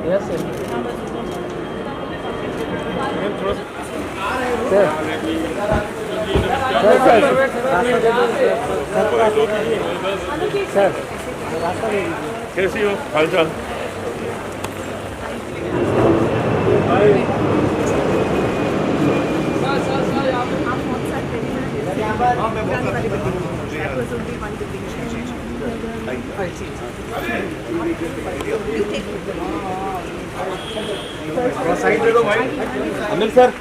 Yes sir. Sir रास्ता दे दीजिए। कैसी हो हालचाल? साइड दे दो भाई। Anil sir.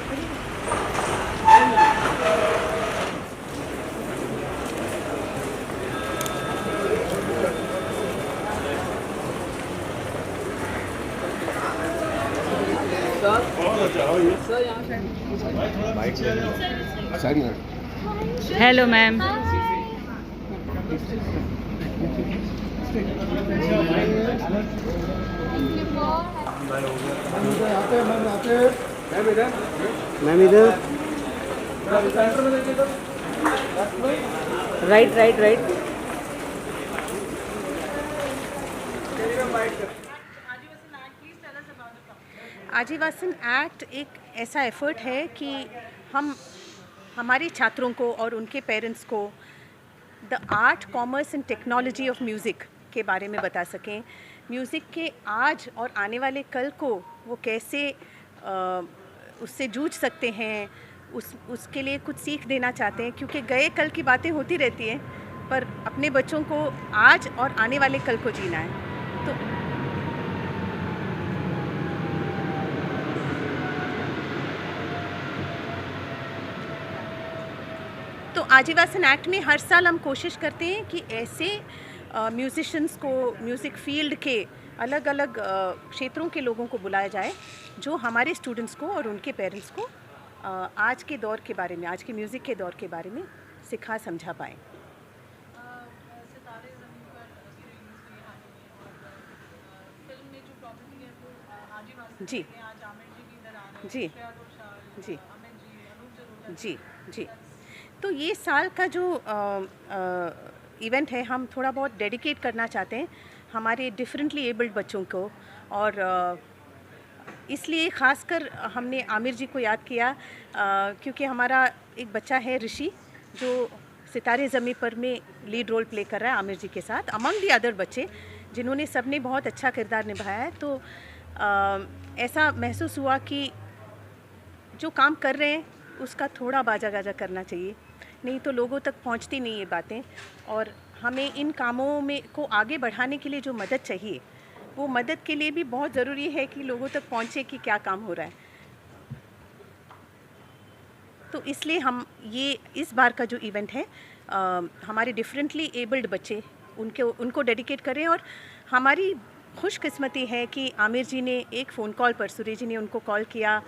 Hello ma'am. Ma'am इधर। Right right right. आजीवासन एक्ट एक ऐसा एफर्ट है कि हम हमारे छात्रों को और उनके पेरेंट्स को the art, commerce and technology of music के बारे में बता सकें। म्यूज़िक के आज और आने वाले कल को वो कैसे उससे जूझ सकते हैं, उसके लिए कुछ सीख देना चाहते हैं, क्योंकि गए कल की बातें होती रहती हैं, पर अपने बच्चों को आज और आने वाले कल को जीना है। तो आजीवासन एक्ट में हर साल हम कोशिश करते हैं कि ऐसे म्यूज़िशंस को, म्यूज़िक फील्ड के अलग अलग क्षेत्रों के लोगों को बुलाया जाए जो हमारे स्टूडेंट्स को और उनके पेरेंट्स को आज के दौर के बारे में, आज के म्यूज़िक के दौर के बारे में सिखा समझा पाएँ। जी जी जी जी जी। तो ये साल का जो इवेंट है, हम थोड़ा बहुत डेडिकेट करना चाहते हैं हमारे डिफरेंटली एबल्ड बच्चों को, और इसलिए ख़ासकर हमने आमिर जी को याद किया क्योंकि हमारा एक बच्चा है ऋषि, जो सितारे ज़मीं पर में लीड रोल प्ले कर रहा है आमिर जी के साथ, अमंग दी अदर बच्चे जिन्होंने सबने बहुत अच्छा किरदार निभाया है। तो ऐसा महसूस हुआ कि जो काम कर रहे हैं उसका थोड़ा बाजा गाजा करना चाहिए, नहीं तो लोगों तक पहुंचती नहीं ये बातें, और हमें इन कामों में को आगे बढ़ाने के लिए जो मदद चाहिए, वो मदद के लिए भी बहुत ज़रूरी है कि लोगों तक पहुंचे कि क्या काम हो रहा है। तो इसलिए हम ये इस बार का जो इवेंट है हमारे डिफरेंटली एबल्ड बच्चे उनको डेडिकेट करें। और हमारी खुशकिस्मती है कि आमिर जी ने एक फ़ोन कॉल पर, सुरेश जी ने उनको कॉल किया,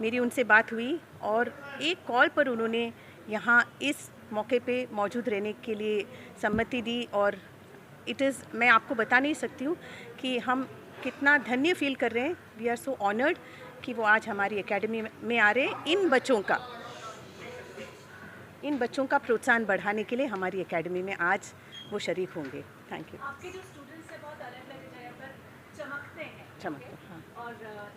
मेरी उनसे बात हुई और एक कॉल पर उन्होंने यहाँ इस मौके पे मौजूद रहने के लिए सम्मति दी। और मैं आपको बता नहीं सकती हूँ कि हम कितना धन्य फील कर रहे हैं। वी आर सो ऑनर्ड कि वो आज हमारी एकेडमी में आ रहे हैं। इन बच्चों का प्रोत्साहन बढ़ाने के लिए हमारी एकेडमी में आज वो शरीक होंगे। Thank you. आपके जो स्टूडेंट्स हैं बहुत अलग अलग जगह पर चमकते हैं, हाँ। और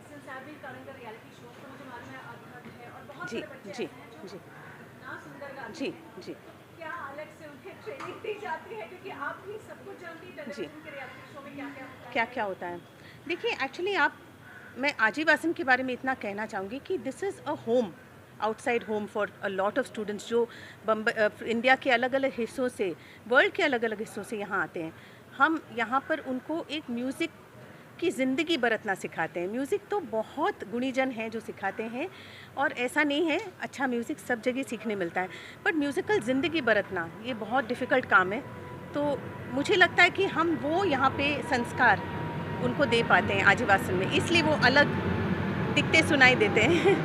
since I been coming the reality show, तो मुझे मालूम है अद्भुत है और बहुत जी सारे बच्चे जी ऐसे हैं जो जी इतना सुंदर गाते जी हैं। जी क्या अलग से उन्हें ट्रेनिंग दी जाती है, क्योंकि आप भी सब कुछ जानती हैं टेलीविजन के रियलिटी शो में क्या क्या होता है? देखिए, एक्चुअली मैं आजीवासन के बारे में इतना कहना चाहूँगी कि this is a home, outside home for a lot of students जो इंडिया के अलग अलग हिस्सों से, वर्ल्ड के अलग अलग हिस्सों से यहाँ आते हैं। हम यहाँ पर उनको एक म्यूज़िक की ज़िंदगी बरतना सिखाते हैं। म्यूज़िक तो बहुत गुणीजन हैं जो सिखाते हैं, और ऐसा नहीं है, अच्छा म्यूज़िक सब जगह सीखने मिलता है, बट म्यूज़िकल ज़िंदगी बरतना ये बहुत डिफ़िकल्ट काम है। तो मुझे लगता है कि हम वो यहाँ पे संस्कार उनको दे पाते हैं आजीवासन में, इसलिए वो अलग दिखते सुनाई देते हैं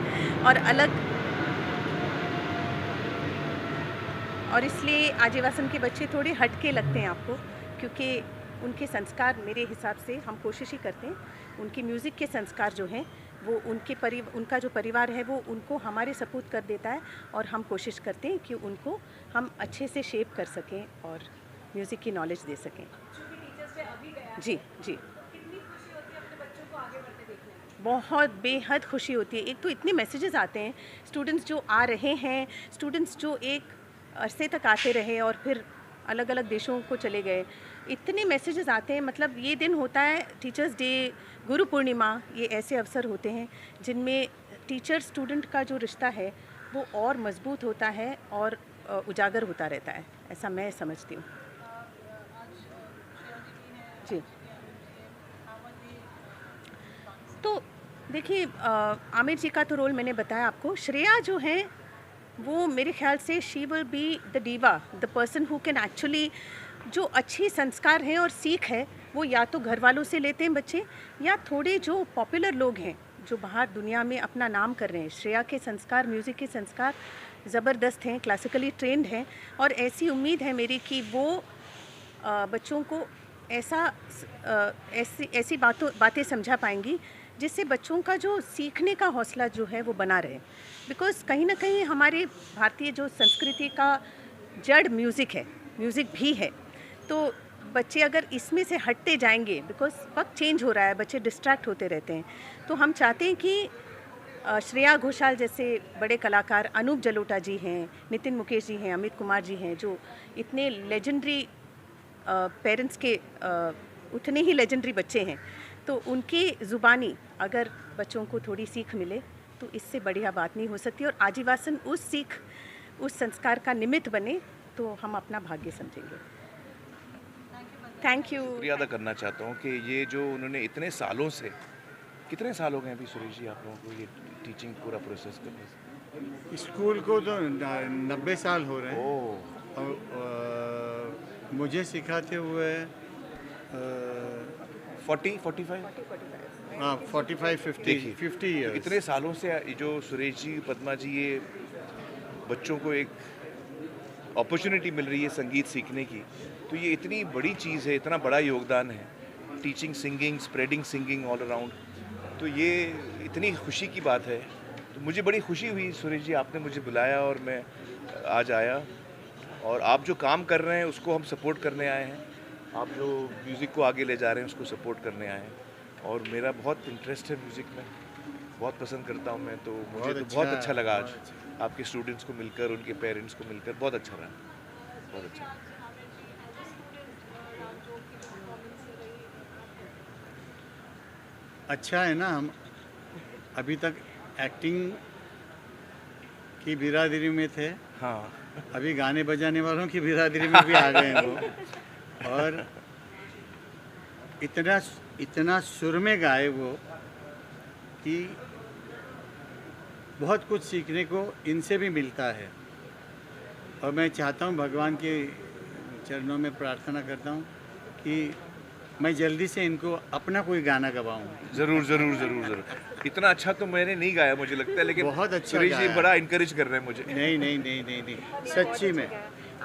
और इसलिए आजीवासन के बच्चे थोड़े हटके लगते हैं आपको, क्योंकि उनके संस्कार, मेरे हिसाब से हम कोशिश ही करते हैं उनके म्यूज़िक के संस्कार जो हैं वो उनका जो परिवार है वो उनको हमारे सपूत कर देता है, और हम कोशिश करते हैं कि उनको हम अच्छे से शेप कर सकें और म्यूज़िक की नॉलेज दे सकें। जो भी टीचर्स पे अभी गया है, जी जी। कितनी खुशी होती है अपने बच्चों को आगे बढ़ते बहुत बेहद खुशी होती है। एक तो इतने मैसेजेस आते हैं, स्टूडेंट्स जो आ रहे हैं, स्टूडेंट्स जो एक अरसे तक आते रहे और फिर अलग अलग देशों को चले गए, इतने मैसेजेस आते हैं। मतलब ये दिन होता है टीचर्स डे, गुरु पूर्णिमा, ये ऐसे अवसर होते हैं जिनमें टीचर स्टूडेंट का जो रिश्ता है वो और मजबूत होता है और उजागर होता रहता है, ऐसा मैं समझती हूँ। जी, तो देखिए आमिर जी का तो रोल मैंने बताया आपको। श्रेया जो है वो मेरे ख्याल से she will be the diva, the person who can actually, जो अच्छी संस्कार हैं और सीख है वो या तो घर वालों से लेते हैं बच्चे, या थोड़े जो पॉपुलर लोग हैं जो बाहर दुनिया में अपना नाम कर रहे हैं। श्रेया के संस्कार, म्यूज़िक के संस्कार ज़बरदस्त हैं, क्लासिकली ट्रेंड हैं, और ऐसी उम्मीद है मेरी कि वो बच्चों को ऐसी बातें समझा पाएंगी जिससे बच्चों का जो सीखने का हौसला जो है वो बना रहे। बिकॉज़ कहीं ना कहीं हमारे भारतीय जो संस्कृति का जड़ म्यूज़िक है, म्यूज़िक भी है, तो बच्चे अगर इसमें से हटते जाएंगे, बिकॉज़ वक्त चेंज हो रहा है, बच्चे डिस्ट्रैक्ट होते रहते हैं, तो हम चाहते हैं कि श्रेया घोषाल जैसे बड़े कलाकार, अनूप जलोटा जी हैं, नितिन मुकेश जी हैं, अमित कुमार जी हैं, जो इतने लेजेंडरी पेरेंट्स के उतने ही लेजेंडरी बच्चे हैं, तो उनकी ज़ुबानी अगर बच्चों को थोड़ी सीख मिले तो इससे बढ़िया बात नहीं हो सकती। और आजीवासन उस सीख, उस संस्कार का निमित्त बने तो हम अपना भाग्य समझेंगे। Thank you. शुक्रिया अदा करना चाहता हूँ कि ये जो उन्होंने इतने सालों से, कितने साल हो गए अभी सुरेश जी आप लोगों को ये टीचिंग पूरा प्रोसेस करने से? स्कूल को तो 90 साल हो रहे हैं। ओह, और मुझे सिखाते हुए 45 हाँ 45-50 देखिए, ईयर्स। इतने सालों से जो सुरेश जी, पद्मा जी, ये बच्चों को एक अपॉर्चुनिटी मिल रही है संगीत सीखने की, तो ये इतनी बड़ी चीज़ है, इतना बड़ा योगदान है teaching singing, spreading singing all around, तो ये इतनी खुशी की बात है। तो मुझे बड़ी खुशी हुई सुरेश जी, आपने मुझे बुलाया और मैं आज आया, और आप जो काम कर रहे हैं उसको हम सपोर्ट करने आए हैं, आप जो म्यूज़िक को आगे ले जा रहे हैं उसको सपोर्ट करने आए हैं, और मेरा बहुत इंटरेस्ट है म्यूज़िक में, बहुत पसंद करता हूँ मैं, तो मुझे तो बहुत अच्छा लगा आज आपके स्टूडेंट्स को मिलकर, उनके पेरेंट्स को मिलकर, बहुत अच्छा रहा, बहुत अच्छा। अच्छा है ना, हम अभी तक एक्टिंग की बिरादरी में थे, हाँ, अभी गाने बजाने वालों की बिरादरी में भी आ गए हैं वो, और इतना सुर में गाए वो कि बहुत कुछ सीखने को इनसे भी मिलता है। और मैं चाहता हूँ, भगवान के चरणों में प्रार्थना करता हूँ कि मैं जल्दी से इनको अपना कोई गाना गवाऊँ। ज़रूर ज़रूर ज़रूर ज़रूर। इतना अच्छा तो मैंने नहीं गाया मुझे लगता है, लेकिन बहुत अच्छा सुरेश जी गाया। बड़ा इनकरेज कर रहे हैं मुझे। नहीं, सच्ची में।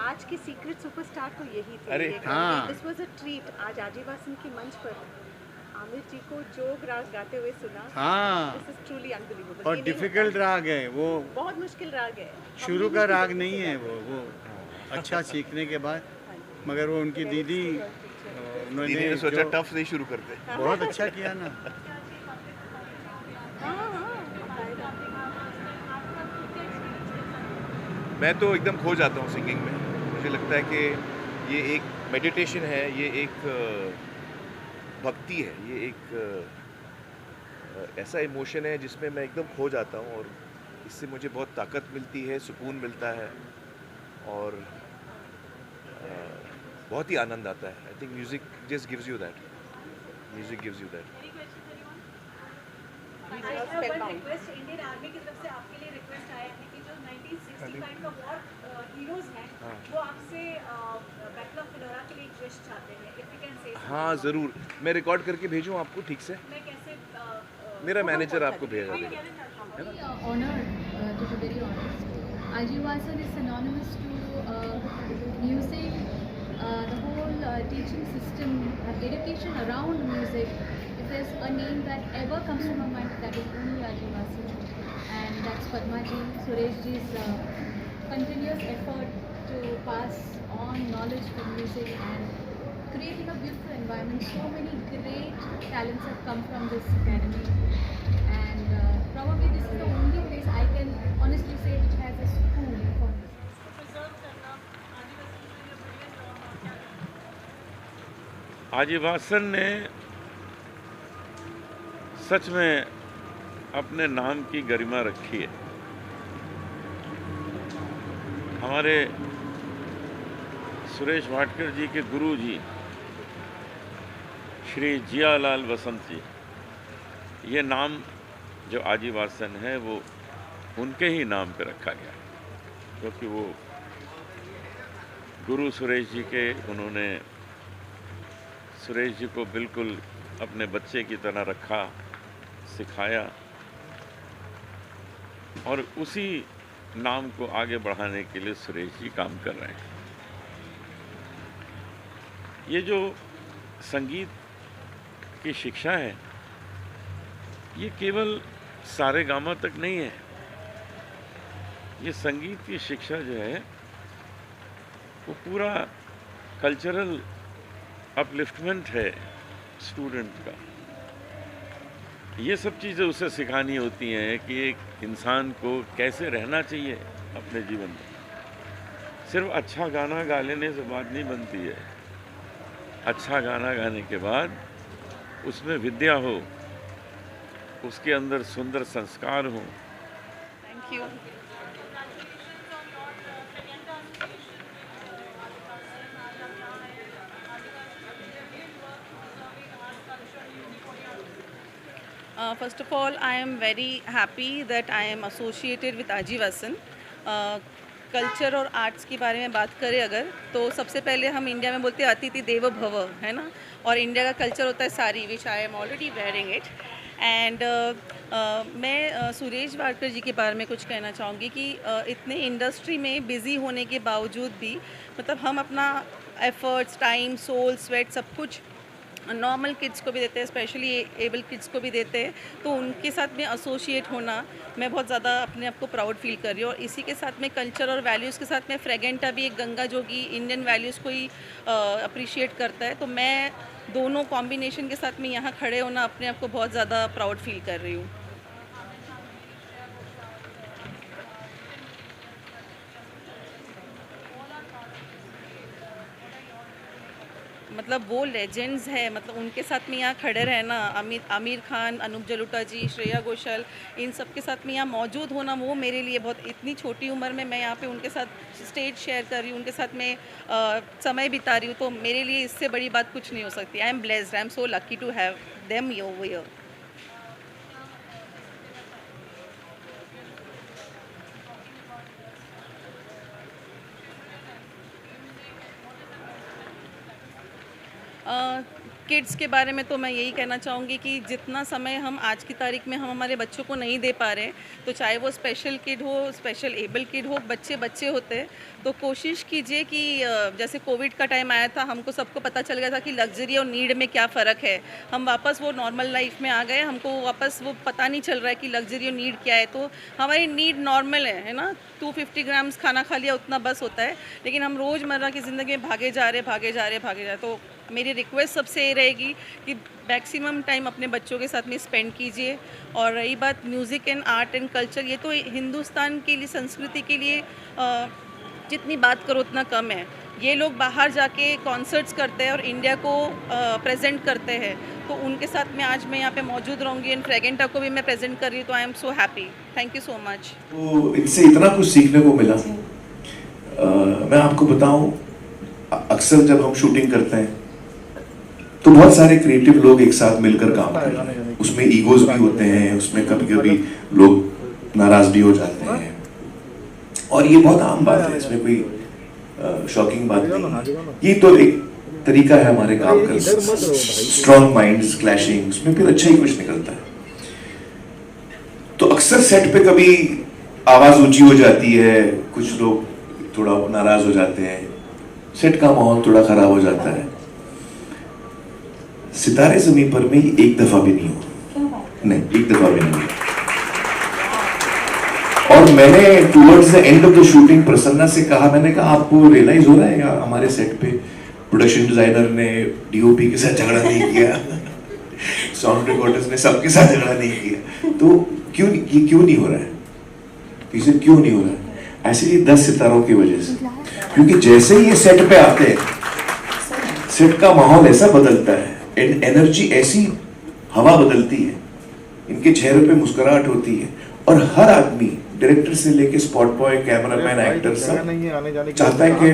आज के सीक्रेट सुपरस्टार तो यही थे। अरे हाँ। This was a treat. आज आजीवासन के मंच पर आमिर जी को जोग राग गाते हुए सुना। हाँ, दिस इज ट्रूली अनबिलीवेबल। और डिफ़िकल्ट राग है वो, बहुत मुश्किल राग है। शुरू का राग नहीं है वो अच्छा सीखने के बाद, मगर वो उनकी दीदी दीदी ने सोचा जो टफ से ही शुरू करते हैं। बहुत अच्छा किया ना। मैं तो एकदम खो जाता हूँ सिंगिंग में, मुझे लगता है कि ये एक मेडिटेशन है, ये एक भक्ति है, ये एक ऐसा इमोशन है जिसमें मैं एकदम खो जाता हूँ, और इससे मुझे बहुत ताकत मिलती है, सुकून मिलता है, और बहुत ही आनंद आता है। I think music just gives you that, music gives you that. Request Indian army की तरफ से आपके लिए रिक्वेस्ट आया है कि जो 1965 का वॉर हीरोज हैं वो आपसे बैटल ऑफ फिलोरा के लिए एक विश चाहते हैं, इफ यू कैन से। हाँ ज़रूर, मैं रिकॉर्ड करके भेजूँ आपको ठीक से? मैं कैसे मेरा मैनेजर आपको भेजा देगा। Honored, to be very honest. Ajivasan is synonymous to music, the whole teaching system, education around music. If there's a name that ever comes to my mind, that is only Ajivasan, and that's Padma ji, Suresh ji's continuous effort to pass on knowledge from music and creating a beautiful environment. So many great talents have come from this academy. probably this is the only place I can honestly say which has a school for me. आजीवासन ने सच में अपने नाम की गरिमा रखी है। हमारे सुरेश वाडकर जी के गुरु जी श्री जियालाल वसंत जी, ये नाम जो आजीवासन है वो उनके ही नाम पे रखा गया, क्योंकि वो गुरु सुरेश जी के, उन्होंने सुरेश जी को बिल्कुल अपने बच्चे की तरह रखा, सिखाया और उसी नाम को आगे बढ़ाने के लिए सुरेश जी काम कर रहे हैं। ये जो संगीत की शिक्षा है ये केवल सारेगामा तक नहीं है। ये संगीत की शिक्षा जो है वो पूरा कल्चरल अपलिफ्टमेंट है स्टूडेंट का। ये सब चीज़ें उसे सिखानी होती हैं कि एक इंसान को कैसे रहना चाहिए अपने जीवन में। सिर्फ अच्छा गाना गा लेने से बात नहीं बनती है। अच्छा गाना गाने के बाद उसमें विद्या हो, उसके अंदर सुंदर संस्कार हो। Thank you. First of all, I am very happy that I am associated with Ajivasan. Culture और आर्ट्स के बारे में बात करें अगर, तो सबसे पहले हम इंडिया में बोलते हैं अतिथि देवो भव, है ना। और इंडिया का कल्चर होता है sari, which I am already wearing it. And मैं सुरेश वाडकर जी के बारे में कुछ कहना चाहूँगी कि इतने इंडस्ट्री में बिज़ी होने के बावजूद भी मतलब हम अपना एफर्ट्स, टाइम, सोल, स्वेट सब कुछ नॉर्मल किड्स को भी देते हैं, स्पेशली एबल किड्स को भी देते हैं। तो उनके साथ में एसोसिएट होना मैं बहुत ज़्यादा अपने आप को प्राउड फील कर रही हूँ। और इसी के साथ में कल्चर और वैल्यूज़ के साथ में फ्रेगेंटा भी एक गंगा जो कि इंडियन वैल्यूज़ को ही अप्रिशिएट करता है। तो मैं दोनों कॉम्बिनेशन के साथ में यहाँ खड़े होना अपने आप को बहुत ज़्यादा प्राउड फील कर रही हूँ। मतलब वो लेजेंड्स है, मतलब उनके साथ में यहाँ खड़े रहना, आमिर खान, अनूप जलोटा जी, श्रेया घोषाल, इन सब के साथ में यहाँ मौजूद होना, वो मेरे लिए बहुत, इतनी छोटी उम्र में मैं यहाँ पे उनके साथ स्टेज शेयर कर रही हूँ, उनके साथ में समय बिता रही हूँ, तो मेरे लिए इससे बड़ी बात कुछ नहीं हो सकती। I am blessed, I am so lucky to have them over here. Kids के बारे में तो मैं यही कहना चाहूँगी कि जितना समय हम आज की तारीख में हम हमारे बच्चों को नहीं दे पा रहे, तो चाहे वो स्पेशल किड हो, स्पेशल एबल किड हो, बच्चे होते हैं, तो कोशिश कीजिए कि जैसे कोविड का टाइम आया था, हमको सबको पता चल गया था कि लग्जरी और नीड में क्या फ़र्क है। हम वापस वो नॉर्मल लाइफ में आ गए, हमको वापस वो पता नहीं चल रहा है कि लग्जरी और नीड क्या है। तो हमारी नीड नॉर्मल है ना, 250 ग्राम्स खाना खा लिया उतना बस होता है, लेकिन हम रोज़मर्रा की ज़िंदगी में भागे जा रहे। तो मेरी रिक्वेस्ट सबसे ये रहेगी कि मैक्सिमम टाइम अपने बच्चों के साथ में स्पेंड कीजिए। और रही बात music and art and culture, ये तो हिंदुस्तान के लिए, संस्कृति के लिए जितनी बात करो उतना कम है। ये लोग बाहर जाके कॉन्सर्ट्स करते हैं और इंडिया को प्रेजेंट करते हैं, तो उनके साथ में आज मैं यहाँ पे मौजूद रहूँगी। एंड फ्रेगेंटा को भी मैं प्रेजेंट कर रही हूँ, तो आई am so happy. Thank you so much. तो इनसे इतना कुछ सीखने को मिला। मैं आपको बताऊं, अक्सर जब हम शूटिंग करते हैं तो बहुत सारे क्रिएटिव लोग एक साथ मिलकर काम करते हैं, उसमें ईगोज भी होते हैं, उसमें कभी कभी लोग नाराज भी हो जाते हैं, और ये बहुत आम बात है, इसमें कोई शॉकिंग बात नहीं। ये तो एक तरीका है हमारे काम का, स्ट्रॉन्ग माइंड्स क्लैशिंग, उसमें फिर अच्छा ही कुछ निकलता है। तो अक्सर सेट पे कभी आवाज ऊंची हो जाती है, कुछ लोग थोड़ा नाराज हो जाते हैं, सेट का माहौल थोड़ा खराब हो जाता है। सितारे ज़मीन पर में एक दफा भी नहीं हुआ, नहीं, एक दफा भी नहीं हुआ। और मैंने towards the end of the shooting Prasanna से कहा, मैंने कहा आपको रियलाइज हो रहा है या हमारे सेट पे प्रोडक्शन डिजाइनर ने डीओपी के साथ झगड़ा नहीं किया, साउंड रिकॉर्डर्स ने सबके साथ झगड़ा नहीं किया। तो ये क्यों नहीं हो रहा है, इसे क्यों नहीं हो रहा है? ऐसे ही 10 सितारों की वजह से, क्योंकि जैसे ही ये सेट पे आते हैं, सेट का माहौल ऐसा बदलता है, एनर्जी ऐसी हवा बदलती है, इनके चेहरे पे मुस्कुराहट होती है, और हर आदमी डायरेक्टर से लेके स्पॉट बॉय, कैमरामैन, एक्टर सब चाहता है कि